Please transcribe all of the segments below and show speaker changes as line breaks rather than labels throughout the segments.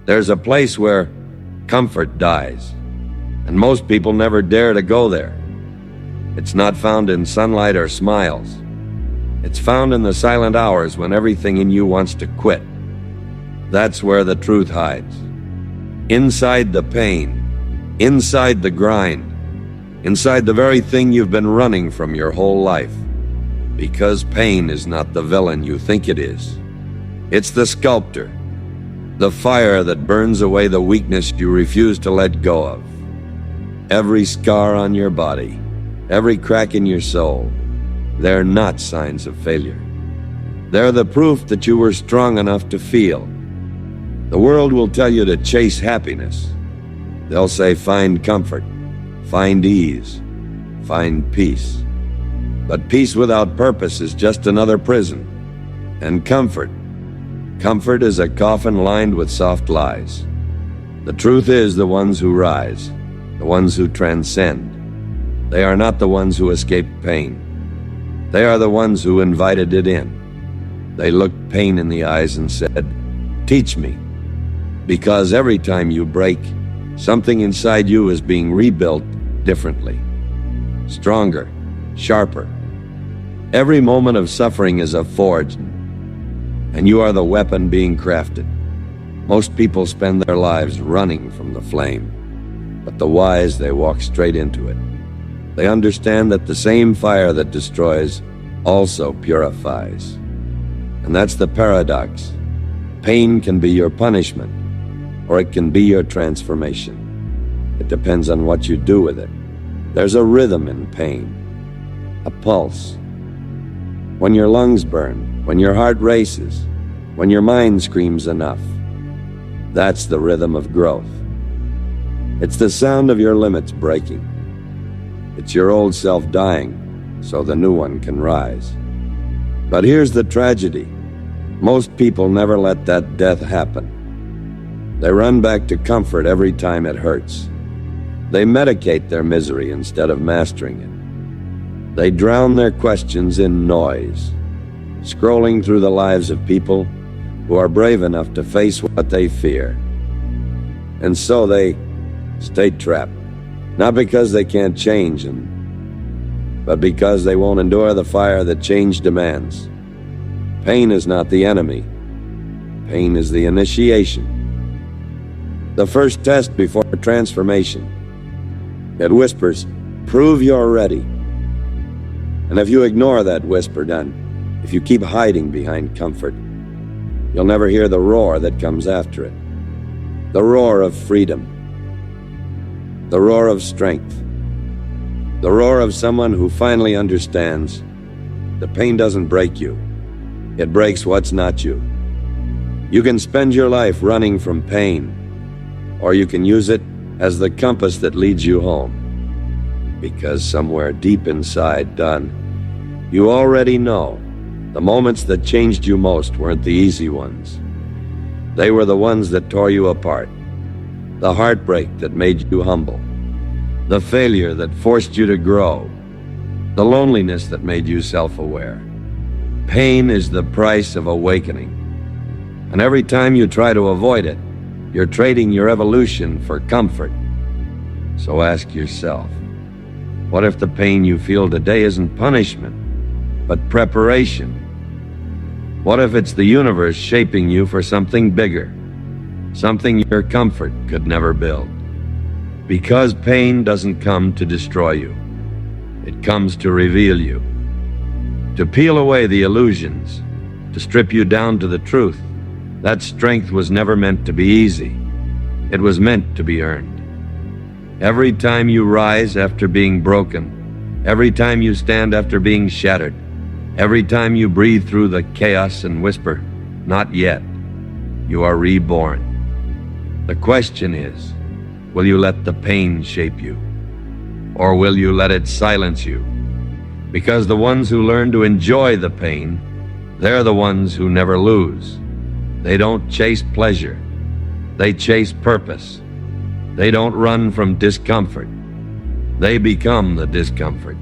There's a place where comfort dies, and most people never dare to go there. It's not found in sunlight or smiles. It's found in the silent hours when everything in you wants to quit. That's where the truth hides. Inside the pain, inside the grind, inside the very thing you've been running from your whole life. Because pain is not the villain you think it is. It's the sculptor, the fire that burns away the weakness you refuse to let go of. Every scar on your body, every crack in your soul, they're not signs of failure. They're the proof that you were strong enough to feel. The world will tell you to chase happiness. They'll say find comfort, find ease, find peace. But peace without purpose is just another prison. And comfort is a coffin lined with soft lies. The truth is the ones who rise, the ones who transcend. They are not the ones who escape pain. They are the ones who invited it in. They looked pain in the eyes and said, teach me. Because every time you break, something inside you is being rebuilt differently, stronger, sharper. Every moment of suffering is a forge, and you are the weapon being crafted. Most people spend their lives running from the flame, but the wise, they walk straight into it. They understand that the same fire that destroys also purifies. And that's the paradox. Pain can be your punishment, or it can be your transformation. It depends on what you do with it. There's a rhythm in pain, a pulse. When your lungs burn, when your heart races, when your mind screams enough, that's the rhythm of growth. It's the sound of your limits breaking. It's your old self dying, so the new one can rise. But here's the tragedy. Most people never let that death happen. They run back to comfort every time it hurts. They medicate their misery instead of mastering it. They drown their questions in noise, scrolling through the lives of people who are brave enough to face what they fear. And so they stay trapped, not because they can't change, but because they won't endure the fire that change demands. Pain is not the enemy. Pain is the initiation. The first test before transformation. It whispers, prove you're ready. And if you ignore that whisper, then, if you keep hiding behind comfort, you'll never hear the roar that comes after it. The roar of freedom. The roar of strength. The roar of someone who finally understands the pain doesn't break you. It breaks what's not you. You can spend your life running from pain, or you can use it as the compass that leads you home. Because somewhere deep inside, you already know the moments that changed you most weren't the easy ones. They were the ones that tore you apart. The heartbreak that made you humble. The failure that forced you to grow. The loneliness that made you self-aware. Pain is the price of awakening. And every time you try to avoid it, you're trading your evolution for comfort. So ask yourself, what if the pain you feel today isn't punishment, but preparation? What if it's the universe shaping you for something bigger, something your comfort could never build? Because pain doesn't come to destroy you. It comes to reveal you, to peel away the illusions, to strip you down to the truth. That strength was never meant to be easy. It was meant to be earned. Every time you rise after being broken, every time you stand after being shattered, every time you breathe through the chaos and whisper, not yet, you are reborn. The question is, will you let the pain shape you? Or will you let it silence you? Because the ones who learn to enjoy the pain, they're the ones who never lose. They don't chase pleasure. They chase purpose. They don't run from discomfort. They become the discomfort.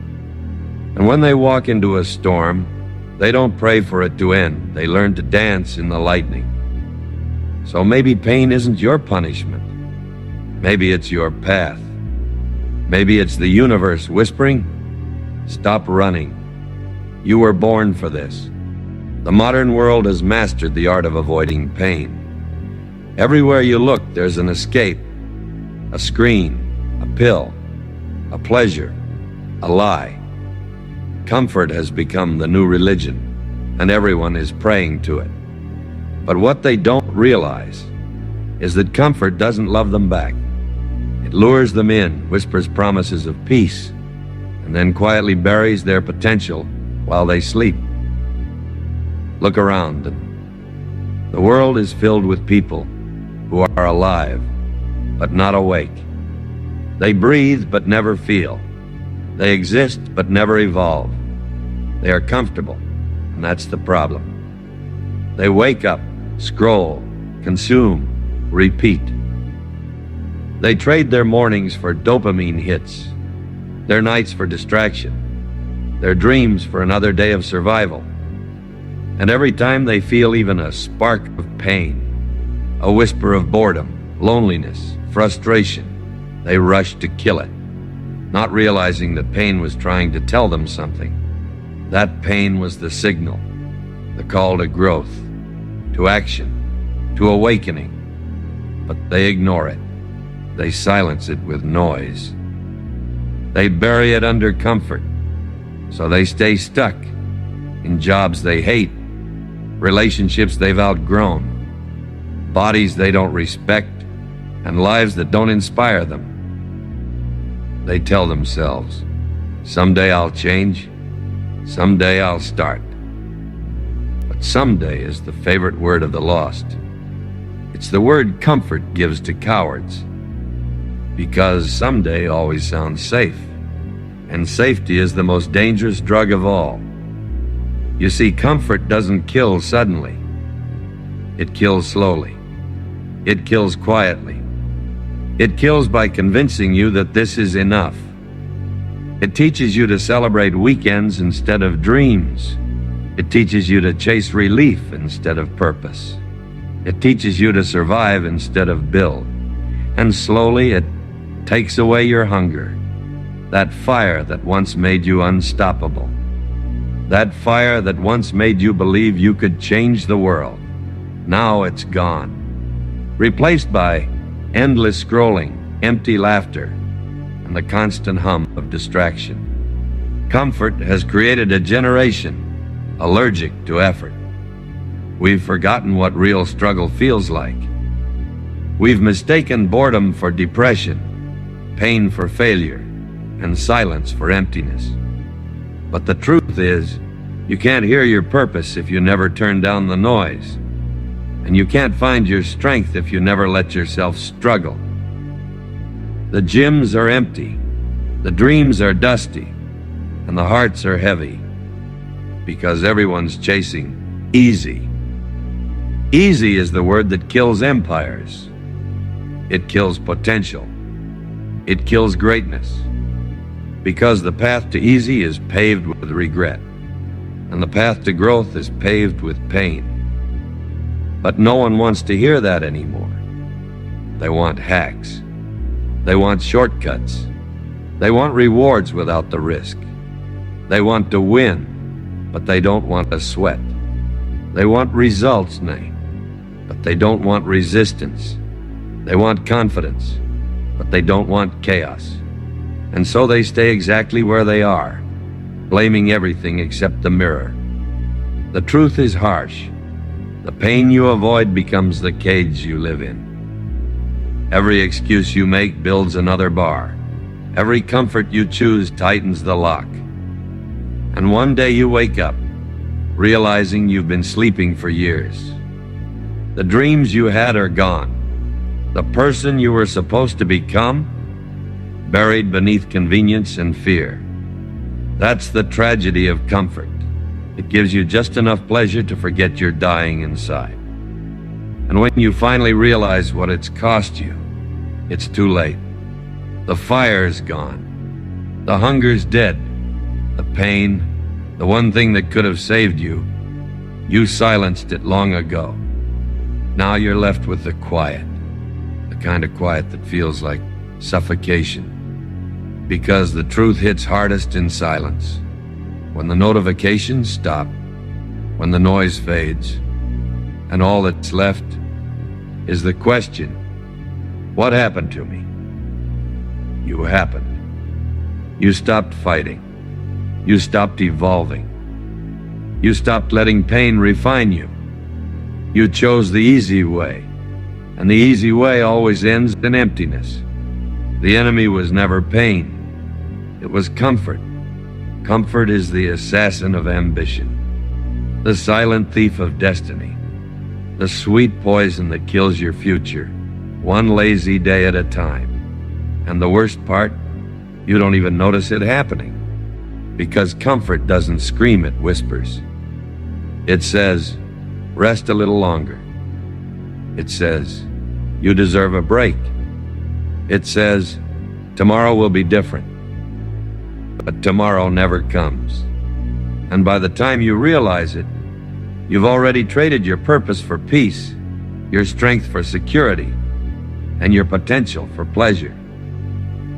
And when they walk into a storm, they don't pray for it to end. They learn to dance in the lightning. So maybe pain isn't your punishment. Maybe it's your path. Maybe it's the universe whispering, "Stop running. You were born for this." The modern world has mastered the art of avoiding pain. Everywhere you look, there's an escape, a screen, a pill, a pleasure, a lie. Comfort has become the new religion, and everyone is praying to it. But what they don't realize is that comfort doesn't love them back. It lures them in, whispers promises of peace, and then quietly buries their potential while they sleep. Look around, and the world is filled with people who are alive, but not awake. They breathe, but never feel. They exist, but never evolve. They are comfortable, and that's the problem. They wake up, scroll, consume, repeat. They trade their mornings for dopamine hits, their nights for distraction, their dreams for another day of survival. And every time they feel even a spark of pain, a whisper of boredom, loneliness, frustration, they rush to kill it, not realizing that pain was trying to tell them something. That pain was the signal, the call to growth, to action, to awakening. But they ignore it. They silence it with noise. They bury it under comfort, so they stay stuck in jobs they hate, relationships they've outgrown, bodies they don't respect, and lives that don't inspire them. They tell themselves, "Someday I'll change, someday I'll start." But someday is the favorite word of the lost. It's the word comfort gives to cowards, because someday always sounds safe, and safety is the most dangerous drug of all. You see, comfort doesn't kill suddenly. It kills slowly. It kills quietly. It kills by convincing you that this is enough. It teaches you to celebrate weekends instead of dreams. It teaches you to chase relief instead of purpose. It teaches you to survive instead of build. And slowly it takes away your hunger, that fire that once made you unstoppable. That fire that once made you believe you could change the world. Now it's gone, replaced by endless scrolling, empty laughter, and the constant hum of distraction. Comfort has created a generation allergic to effort. We've forgotten what real struggle feels like. We've mistaken boredom for depression, pain for failure, and silence for emptiness. But the truth is, you can't hear your purpose if you never turn down the noise. And you can't find your strength if you never let yourself struggle. The gyms are empty, the dreams are dusty, and the hearts are heavy, because everyone's chasing easy. Easy is the word that kills empires. It kills potential. It kills greatness. Because the path to easy is paved with regret, and the path to growth is paved with pain. But no one wants to hear that anymore. They want hacks. They want shortcuts. They want rewards without the risk. They want to win, but they don't want to sweat. They want results, nay, but they don't want resistance. They want confidence, but they don't want chaos. And so they stay exactly where they are, blaming everything except the mirror. The truth is harsh. The pain you avoid becomes the cage you live in. Every excuse you make builds another bar. Every comfort you choose tightens the lock. And one day you wake up, realizing you've been sleeping for years. The dreams you had are gone. The person you were supposed to become, buried beneath convenience and fear. That's the tragedy of comfort. It gives you just enough pleasure to forget you're dying inside. And when you finally realize what it's cost you, it's too late. The fire's gone. The hunger's dead. The pain, the one thing that could have saved you, you silenced it long ago. Now you're left with the quiet, the kind of quiet that feels like suffocation. Because the truth hits hardest in silence. When the notifications stop, when the noise fades, and all that's left is the question, what happened to me? You happened. You stopped fighting. You stopped evolving. You stopped letting pain refine you. You chose the easy way, and the easy way always ends in emptiness. The enemy was never pain. It was comfort. Comfort is the assassin of ambition, the silent thief of destiny, the sweet poison that kills your future, one lazy day at a time. And the worst part, you don't even notice it happening, because comfort doesn't scream, it whispers. It says, rest a little longer. It says, you deserve a break. It says, tomorrow will be different. But tomorrow never comes. And by the time you realize it, you've already traded your purpose for peace, your strength for security, and your potential for pleasure.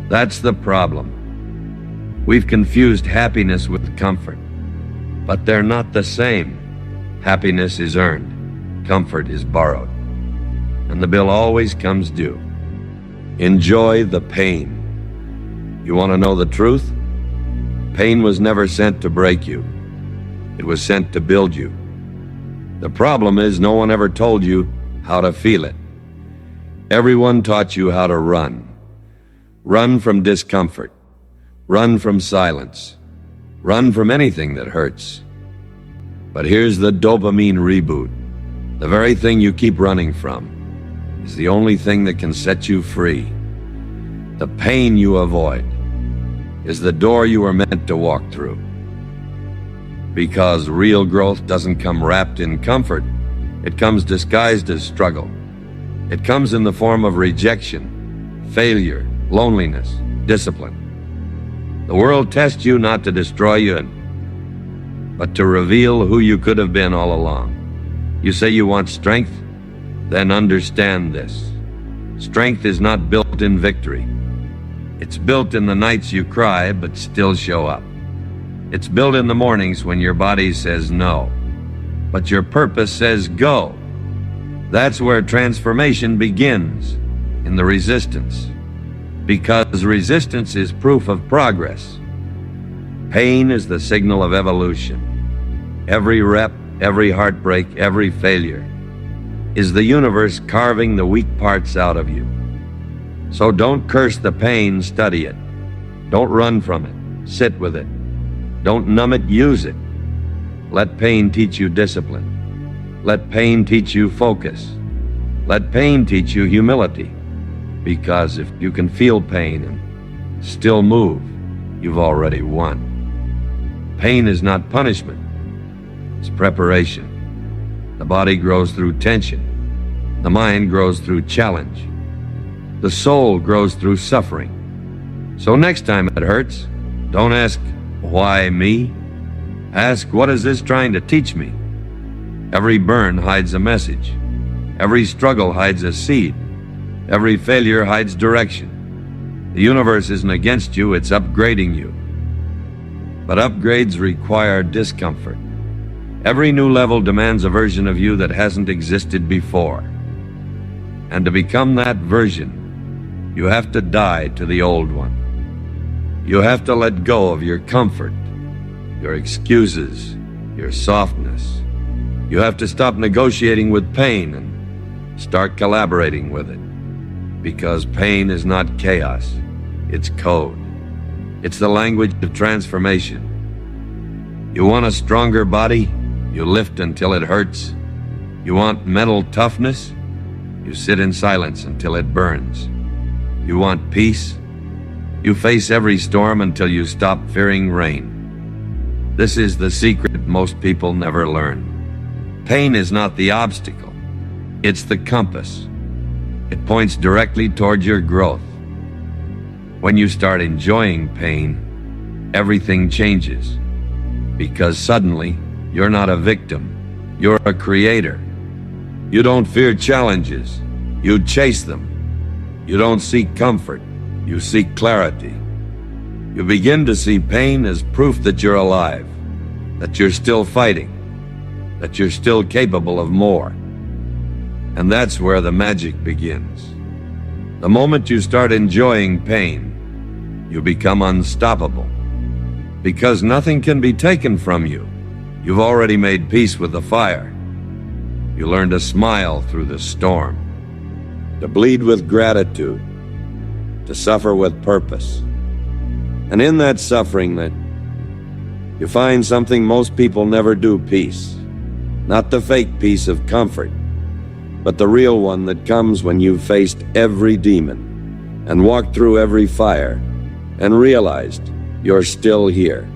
That's the problem. We've confused happiness with comfort, but they're not the same. Happiness is earned, comfort is borrowed, and the bill always comes due. Enjoy the pain. You want to know the truth? Pain was never sent to break you. It was sent to build you. The problem is no one ever told you how to feel it. Everyone taught you how to run. Run from discomfort. Run from silence. Run from anything that hurts. But here's the dopamine reboot. The very thing you keep running from is the only thing that can set you free. The pain you avoid is the door you were meant to walk through. Because real growth doesn't come wrapped in comfort, it comes disguised as struggle. It comes in the form of rejection, failure, loneliness, discipline. The world tests you not to destroy you, but to reveal who you could have been all along. You say you want strength? Then understand this. Strength is not built in victory. It's built in the nights you cry but still show up. It's built in the mornings when your body says no, but your purpose says go. That's where transformation begins, in the resistance. Because resistance is proof of progress. Pain is the signal of evolution. Every rep, every heartbreak, every failure is the universe carving the weak parts out of you. So don't curse the pain, study it. Don't run from it, sit with it. Don't numb it, use it. Let pain teach you discipline. Let pain teach you focus. Let pain teach you humility. Because if you can feel pain and still move, you've already won. Pain is not punishment. It's preparation. The body grows through tension. The mind grows through challenge. The soul grows through suffering. So next time it hurts, don't ask, why me? Ask, what is this trying to teach me? Every burn hides a message. Every struggle hides a seed. Every failure hides direction. The universe isn't against you, it's upgrading you. But upgrades require discomfort. Every new level demands a version of you that hasn't existed before. And to become that version, you have to die to the old one. You have to let go of your comfort, your excuses, your softness. You have to stop negotiating with pain and start collaborating with it. Because pain is not chaos, it's code. It's the language of transformation. You want a stronger body? You lift until it hurts. You want mental toughness? You sit in silence until it burns. You want peace? You face every storm until you stop fearing rain. This is the secret most people never learn. Pain is not the obstacle. It's the compass. It points directly toward your growth. When you start enjoying pain, everything changes. Because suddenly, you're not a victim. You're a creator. You don't fear challenges. You chase them. You don't seek comfort. You seek clarity. You begin to see pain as proof that you're alive, that you're still fighting, that you're still capable of more. And that's where the magic begins. The moment you start enjoying pain, you become unstoppable. Because nothing can be taken from you. You've already made peace with the fire. You learn to smile through the storm, to bleed with gratitude, to suffer with purpose. And in that suffering, that you find something most people never do: peace. Not the fake peace of comfort, but the real one that comes when you've faced every demon and walked through every fire and realized you're still here.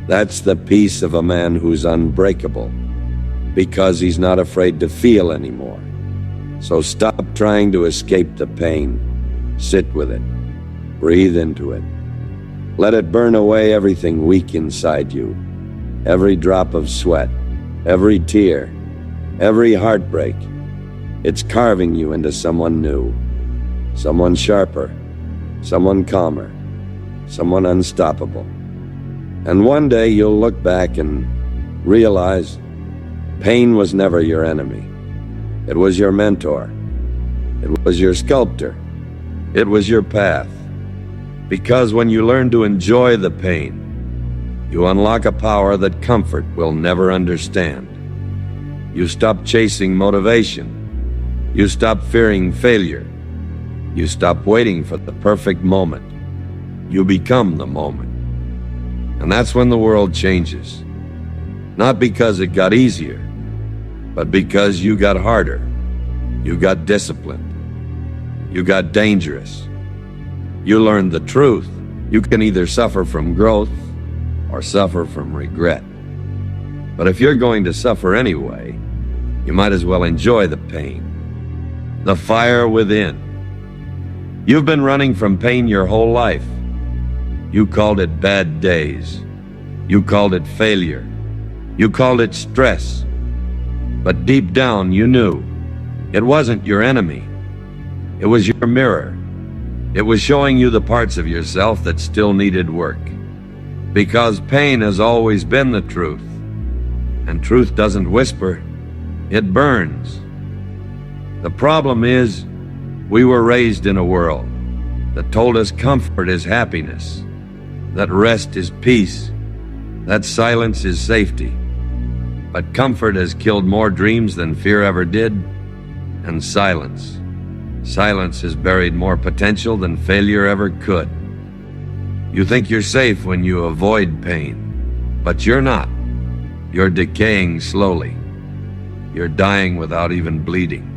That's the peace of a man who's unbreakable, because he's not afraid to feel anymore. So stop trying to escape the pain. Sit with it. Breathe into it. Let it burn away everything weak inside you. Every drop of sweat, every tear, every heartbreak. It's carving you into someone new, someone sharper, someone calmer, someone unstoppable. And one day you'll look back and realize pain was never your enemy. It was your mentor. It was your sculptor. It was your path. Because when you learn to enjoy the pain, you unlock a power that comfort will never understand. You stop chasing motivation. You stop fearing failure. You stop waiting for the perfect moment. You become the moment. And that's when the world changes. Not because it got easier, but because you got harder. You got disciplined. You got dangerous. You learned the truth. You can either suffer from growth or suffer from regret. But if you're going to suffer anyway, you might as well enjoy the pain. The fire within. You've been running from pain your whole life. You called it bad days. You called it failure. You called it stress. But deep down you knew it wasn't your enemy. It was your mirror. It was showing you the parts of yourself that still needed work. Because pain has always been the truth. And truth doesn't whisper, it burns. The problem is, we were raised in a world that told us comfort is happiness, that rest is peace, that silence is safety. But comfort has killed more dreams than fear ever did, and silence has buried more potential than failure ever could. You think you're safe when you avoid pain, but you're not. You're decaying slowly. You're dying without even bleeding.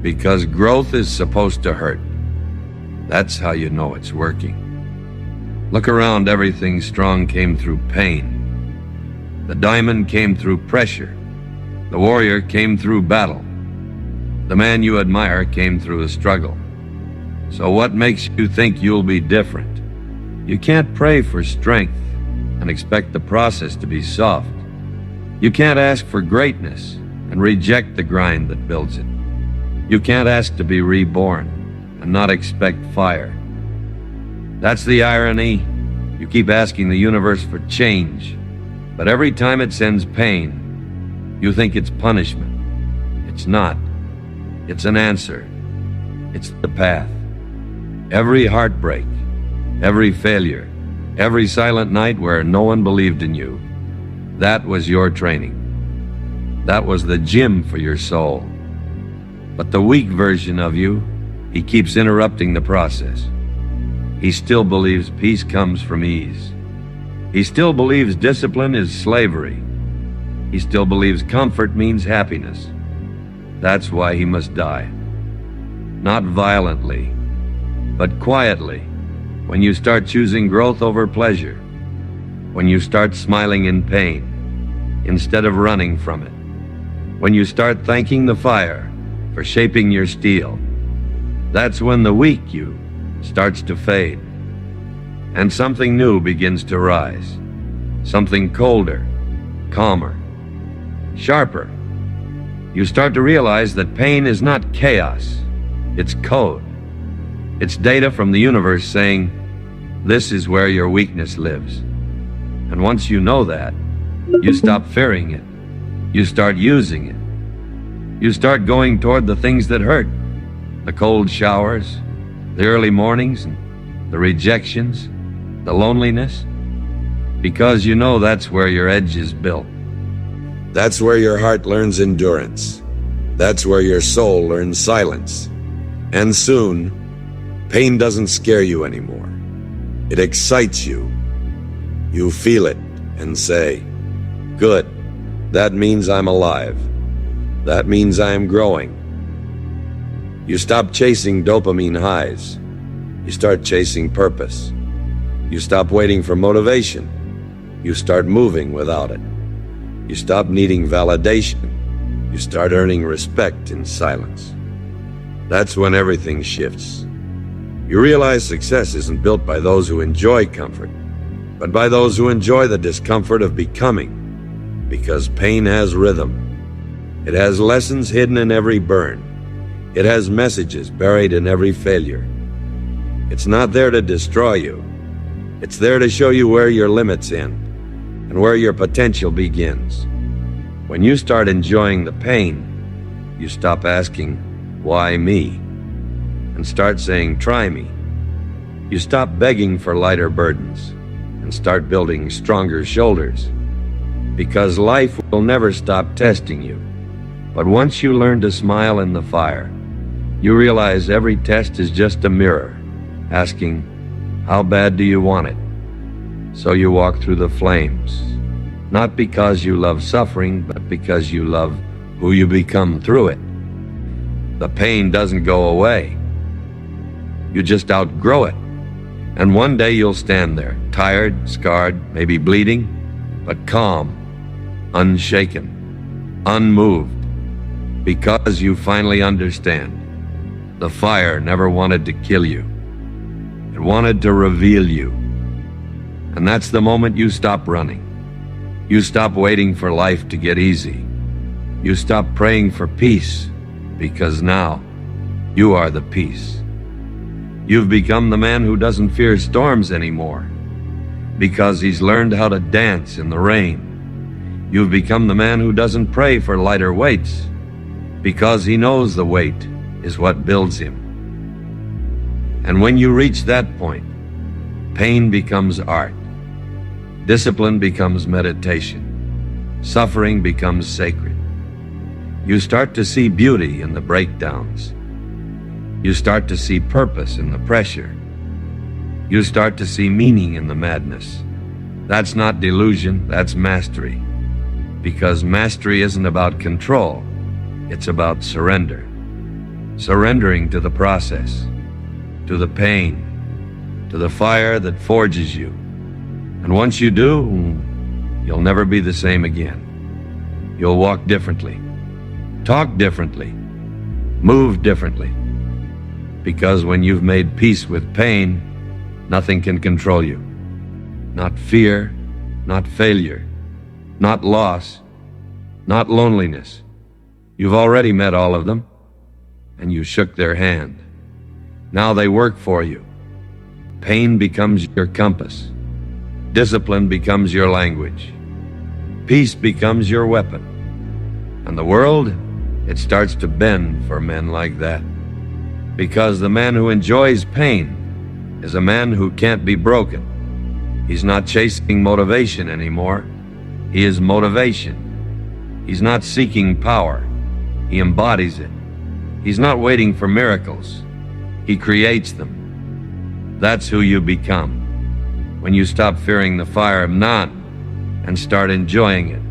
Because growth is supposed to hurt. That's how you know it's working. Look around, everything strong came through pain. The diamond came through pressure. The warrior came through battle. The man you admire came through a struggle. So what makes you think you'll be different? You can't pray for strength and expect the process to be soft. You can't ask for greatness and reject the grind that builds it. You can't ask to be reborn and not expect fire. That's the irony. You keep asking the universe for change, but every time it sends pain, you think it's punishment. It's not. It's an answer. It's the path. Every heartbreak, every failure, every silent night where no one believed in you, that was your training. That was the gym for your soul. But the weak version of you, he keeps interrupting the process. He still believes peace comes from ease. He still believes discipline is slavery. He still believes comfort means happiness. That's why he must die. Not violently, but quietly. When you start choosing growth over pleasure. When you start smiling in pain instead of running from it. When you start thanking the fire for shaping your steel. That's when the weak you starts to fade. And something new begins to rise. Something colder, calmer, sharper. You start to realize that pain is not chaos, it's code. It's data from the universe saying, this is where your weakness lives. And once you know that, you stop fearing it. You start using it. You start going toward the things that hurt. The cold showers, the early mornings, the rejections, the loneliness. Because you know that's where your edge is built.
That's where your heart learns endurance. That's where your soul learns silence. And soon, pain doesn't scare you anymore. It excites you. You feel it and say, good, that means I'm alive. That means I am growing. You stop chasing dopamine highs. You start chasing purpose. You stop waiting for motivation. You start moving without it. You stop needing validation. You start earning respect in silence. That's when everything shifts. You realize success isn't built by those who enjoy comfort, but by those who enjoy the discomfort of becoming. Because pain has rhythm. It has lessons hidden in every burn. It has messages buried in every failure. It's not there to destroy you. It's there to show you where your limits end and where your potential begins. When you start enjoying the pain, you stop asking, why me? And start saying, try me. You stop begging for lighter burdens and start building stronger shoulders. Because life will never stop testing you. But once you learn to smile in the fire, you realize every test is just a mirror, asking, how bad do you want it? So you walk through the flames, not because you love suffering, but because you love who you become through it. The pain doesn't go away. You just outgrow it. And one day you'll stand there, tired, scarred, maybe bleeding, but calm, unshaken, unmoved, because you finally understand. The fire never wanted to kill you. It wanted to reveal you. And that's the moment you stop running. You stop waiting for life to get easy. You stop praying for peace, because now you are the peace. You've become the man who doesn't fear storms anymore, because he's learned how to dance in the rain. You've become the man who doesn't pray for lighter weights, because he knows the weight is what builds him. And when you reach that point, pain becomes art. Discipline becomes meditation. Suffering becomes sacred. You start to see beauty in the breakdowns. You start to see purpose in the pressure. You start to see meaning in the madness. That's not delusion, that's mastery. Because mastery isn't about control, it's about surrender. Surrendering to the process, to the pain, to the fire that forges you. And once you do, you'll never be the same again. You'll walk differently, talk differently, move differently. Because when you've made peace with pain, nothing can control you. Not fear, not failure, not loss, not loneliness. You've already met all of them, and you shook their hand. Now they work for you. Pain becomes your compass. Discipline becomes your language. Peace becomes your weapon. And the world, it starts to bend for men like that. Because the man who enjoys pain is a man who can't be broken. He's not chasing motivation anymore. He is motivation. He's not seeking power. He embodies it. He's not waiting for miracles. He creates them. That's who you become when you stop fearing the fire of none and start enjoying it.